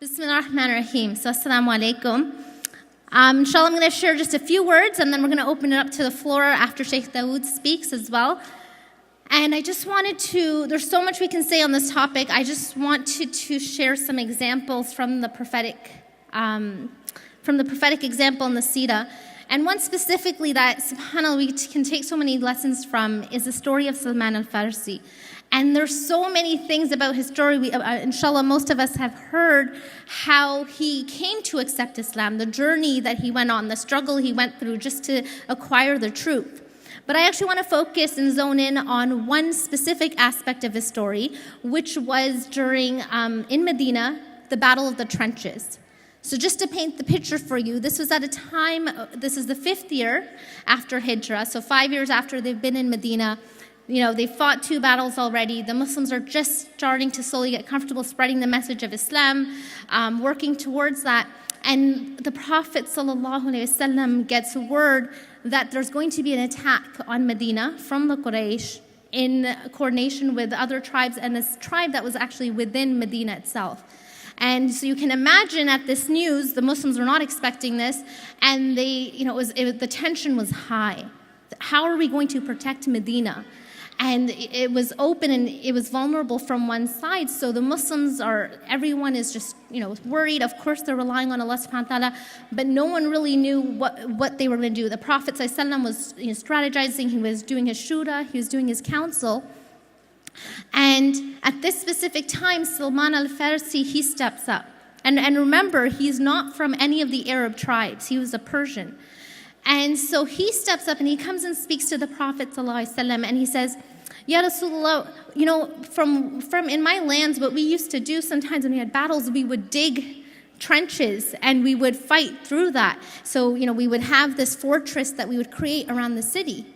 Bismillah ar-Rahman ar-Rahim. So, assalamu alaikum. Inshallah, I'm going to share just a few words and then we're going to open it up to the floor after Sheikh Dawood speaks as well. And I just wanted to, there's so much we can say on this topic. I just wanted to share some examples from the prophetic example in the Sira. And one specifically that, subhanAllah, we can take so many lessons from is the story of Salman al-Farsi. And there's so many things about his story. Inshallah, most of us have heard how he came to accept Islam, the journey that he went on, the struggle he went through just to acquire the truth. But I actually want to focus and zone in on one specific aspect of his story, which was during, in Medina, the Battle of the Trenches. So just to paint the picture for you, this was at a time, this is the 5th year after Hijrah, so 5 years after they've been in Medina. You know, they fought 2 battles already. The Muslims are just starting to slowly get comfortable spreading the message of Islam, working towards that. And the Prophet ﷺ gets word that there's going to be an attack on Medina from the Quraysh in coordination with other tribes and this tribe that was actually within Medina itself. And so you can imagine at this news, the Muslims were not expecting this, and the tension was high. How are we going to protect Medina? And it was open and it was vulnerable from one side. So the Muslims everyone is just, worried. Of course, they're relying on Allah subhanahu wa ta'ala, but no one really knew what they were going to do. The Prophet ﷺ was strategizing, he was doing his shura, he was doing his counsel. And at this specific time, Salman al-Farsi, he steps up. And remember, he's not from any of the Arab tribes. He was a Persian. And so he steps up and he comes and speaks to the Prophet ﷺ and he says, Ya Rasulullah, from in my lands, what we used to do sometimes when we had battles, we would dig trenches and we would fight through that. So, we would have this fortress that we would create around the city.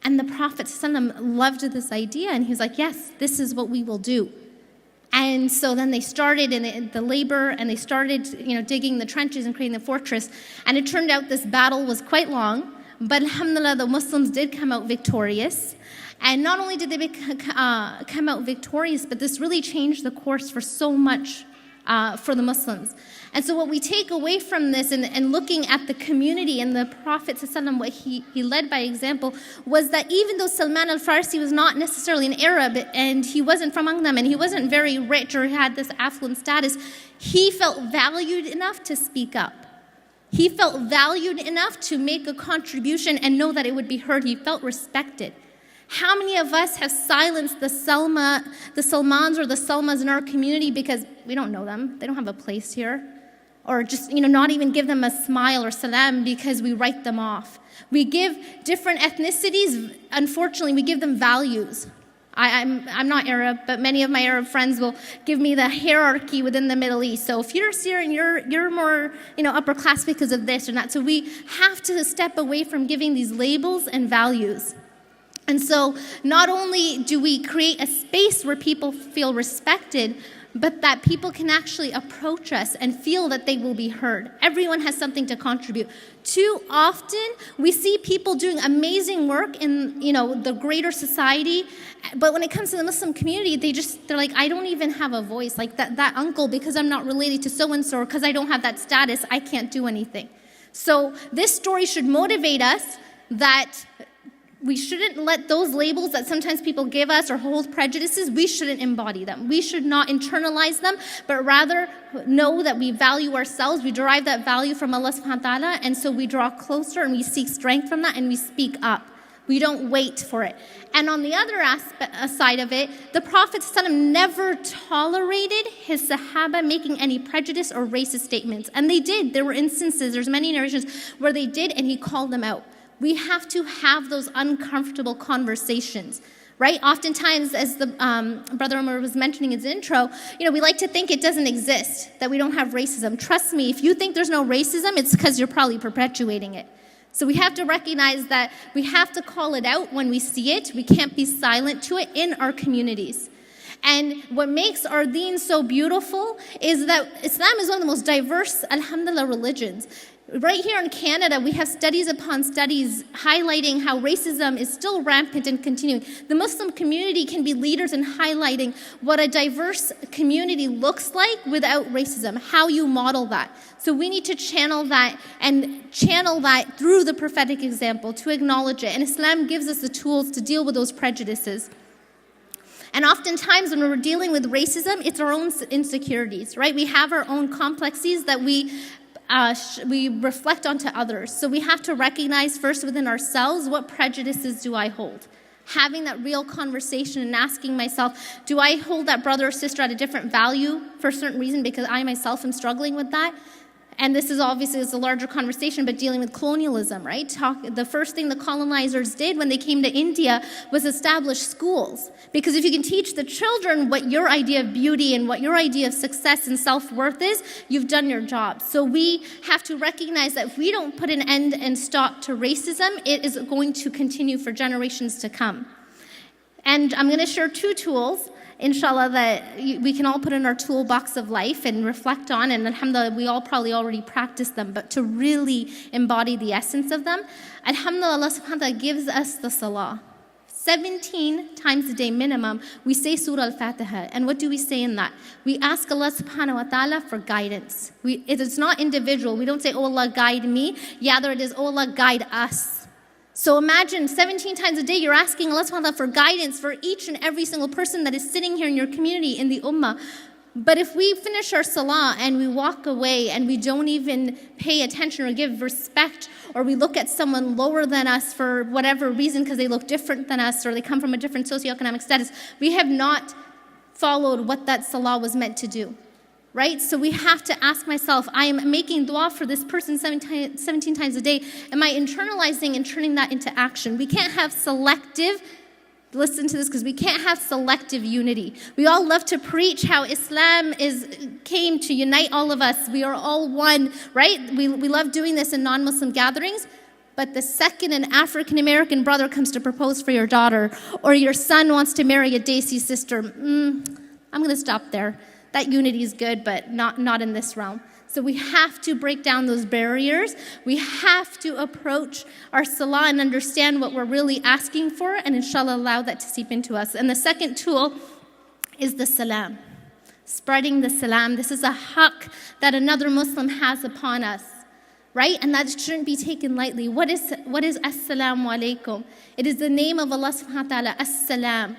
And the Prophet ﷺ loved this idea and he was like, yes, this is what we will do. And so then they started in the labor and they started, digging the trenches and creating the fortress. And it turned out this battle was quite long, but alhamdulillah, the Muslims did come out victorious. And not only did they come out victorious, but this really changed the course for so much for the Muslims. And so what we take away from this and looking at the community and the Prophet ﷺ, what he led by example, was that even though Salman al-Farsi was not necessarily an Arab and he wasn't from among them and he wasn't very rich or had this affluent status, he felt valued enough to speak up. He felt valued enough to make a contribution and know that it would be heard. He felt respected. How many of us have silenced the Salmans or the Salmas in our community because we don't know them, they don't have a place here? Or just, not even give them a smile or salam because we write them off. We give different ethnicities, unfortunately, we give them values. I'm not Arab, but many of my Arab friends will give me the hierarchy within the Middle East. So if you're Syrian, you're more, upper class because of this or that. So we have to step away from giving these labels and values. And so not only do we create a space where people feel respected, but that people can actually approach us and feel that they will be heard. Everyone has something to contribute. Too often, we see people doing amazing work in, the greater society, but when it comes to the Muslim community, they're like, I don't even have a voice. Like that uncle, because I'm not related to so-and-so, or because I don't have that status, I can't do anything. So this story should motivate us that we shouldn't let those labels that sometimes people give us or hold prejudices, we shouldn't embody them. We should not internalize them, but rather know that we value ourselves. We derive that value from Allah subhanahu wa ta'ala, and so we draw closer and we seek strength from that and we speak up. We don't wait for it. And on the other side of it, the Prophet ﷺ never tolerated his Sahaba making any prejudice or racist statements. And they did. There were instances, there's many narrations where they did, and he called them out. We have to have those uncomfortable conversations, right? Oftentimes, as the Brother Umar was mentioning in his intro, we like to think it doesn't exist, that we don't have racism. Trust me, if you think there's no racism, it's because you're probably perpetuating it. So we have to recognize that we have to call it out when we see it. We can't be silent to it in our communities. And what makes our deen so beautiful is that Islam is one of the most diverse, alhamdulillah, religions. Right here in Canada, we have studies upon studies highlighting how racism is still rampant and continuing. The Muslim community can be leaders in highlighting what a diverse community looks like without racism, how you model that. So we need to channel that through the prophetic example to acknowledge it. And Islam gives us the tools to deal with those prejudices. And oftentimes when we're dealing with racism, it's our own insecurities, right? We have our own complexities that we reflect onto others. So we have to recognize first within ourselves, what prejudices do I hold? Having that real conversation and asking myself, do I hold that brother or sister at a different value for a certain reason because I myself am struggling with that? And this is obviously a larger conversation, but dealing with colonialism, right? The first thing the colonizers did when they came to India was establish schools. Because if you can teach the children what your idea of beauty and what your idea of success and self-worth is, you've done your job. So we have to recognize that if we don't put an end and stop to racism, it is going to continue for generations to come. And I'm going to share 2 tools, inshallah, that we can all put in our toolbox of life and reflect on, and alhamdulillah, we all probably already practice them, but to really embody the essence of them, alhamdulillah, Allah subhanahu wa ta'ala gives us the salah. 17 times a day minimum, we say Surah Al-Fatiha. And what do we say in that? We ask Allah subhanahu wa ta'ala for guidance. It is not individual. We don't say, oh Allah, guide me. Rather, it is, oh Allah, guide us. So imagine 17 times a day you're asking Allah subhanahu wa ta'ala for guidance for each and every single person that is sitting here in your community, in the ummah. But if we finish our salah and we walk away and we don't even pay attention or give respect, or we look at someone lower than us for whatever reason because they look different than us or they come from a different socioeconomic status, we have not followed what that salah was meant to do. Right? So we have to ask myself, I am making dua for this person 17 times a day. Am I internalizing and turning that into action? We can't have selective, listen to this, because we can't have selective unity. We all love to preach how Islam came to unite all of us. We are all one, right? We love doing this in non-Muslim gatherings. But the second an African-American brother comes to propose for your daughter, or your son wants to marry a Desi sister, I'm going to stop there. That unity is good, but not in this realm. So we have to break down those barriers. We have to approach our salah and understand what we're really asking for, and inshallah allow that to seep into us. And the second tool is the salam. Spreading the salam. This is a haqq that another Muslim has upon us, right? And that shouldn't be taken lightly. What is assalamu alaikum? It is the name of Allah subhanahu wa ta'ala, as-salam.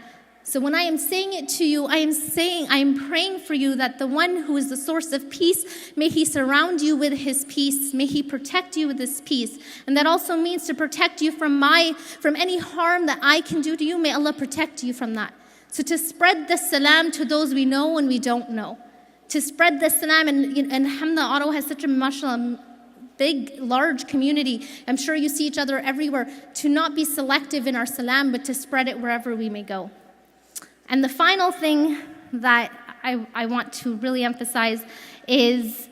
So when I am saying it to you, I am praying for you that the one who is the source of peace, may he surround you with his peace. May he protect you with his peace. And that also means to protect you from any harm that I can do to you. May Allah protect you from that. So to spread the salam to those we know and we don't know. To spread the salam, and alhamdulillah, Ottawa has such a mashallah, big, large community. I'm sure you see each other everywhere. To not be selective in our salam, but to spread it wherever we may go. And the final thing that I want to really emphasize is,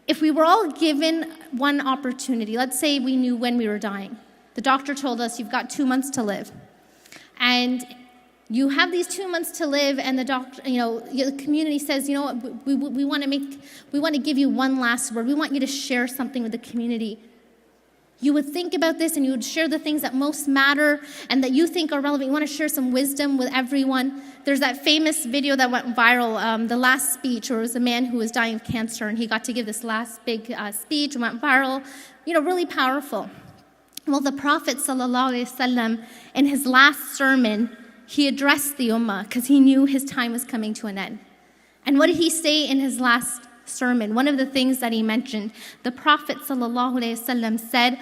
if we were all given one opportunity, let's say we knew when we were dying. The doctor told us, you've got 2 months to live. And you have these 2 months to live, and the doctor, the community says, what, we want to give you one last word. We want you to share something with the community. You would think about this and you would share the things that most matter and that you think are relevant. You want to share some wisdom with everyone. There's that famous video that went viral, the last speech, where it was a man who was dying of cancer and he got to give this last big speech, went viral, really powerful. Well, the Prophet ﷺ, in his last sermon, he addressed the ummah because he knew his time was coming to an end. And what did he say in his last sermon? One of the things that he mentioned, the Prophet ﷺ said,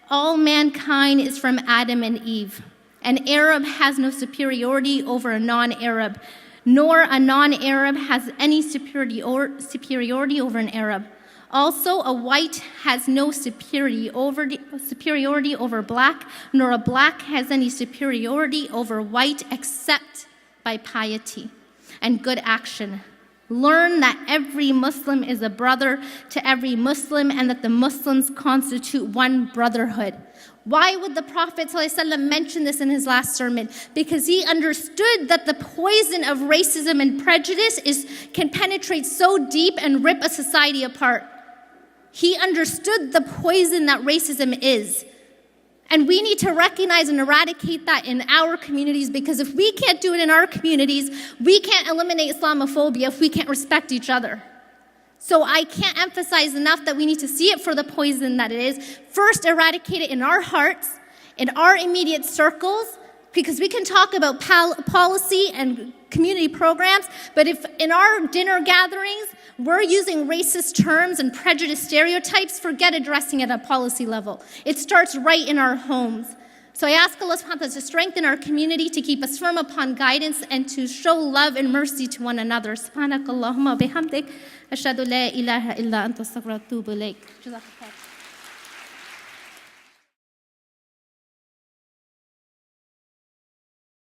all mankind is from Adam and Eve. An Arab has no superiority over a non-Arab, nor a non-Arab has any superiority over an Arab. Also, a white has no superiority over black, nor a black has any superiority over white except by piety and good action. Learn that every Muslim is a brother to every Muslim and that the Muslims constitute one brotherhood. Why would the Prophet ﷺ mention this in his last sermon? Because he understood that the poison of racism and prejudice can penetrate so deep and rip a society apart. He understood the poison that racism is. And we need to recognize and eradicate that in our communities, because if we can't do it in our communities, we can't eliminate Islamophobia if we can't respect each other. So I can't emphasize enough that we need to see it for the poison that it is. First, eradicate it in our hearts, in our immediate circles, because we can talk about policy and community programs, but if in our dinner gatherings we're using racist terms and prejudiced stereotypes, forget addressing it at policy level. It starts right in our homes. So I ask Allah subhanahu wa ta'ala to strengthen our community, to keep us firm upon guidance, and to show love and mercy to one another. Subhanakallahumma bihamdik, ashhadu la ilaha illa anta astaghfiruka wa atubu ilayk.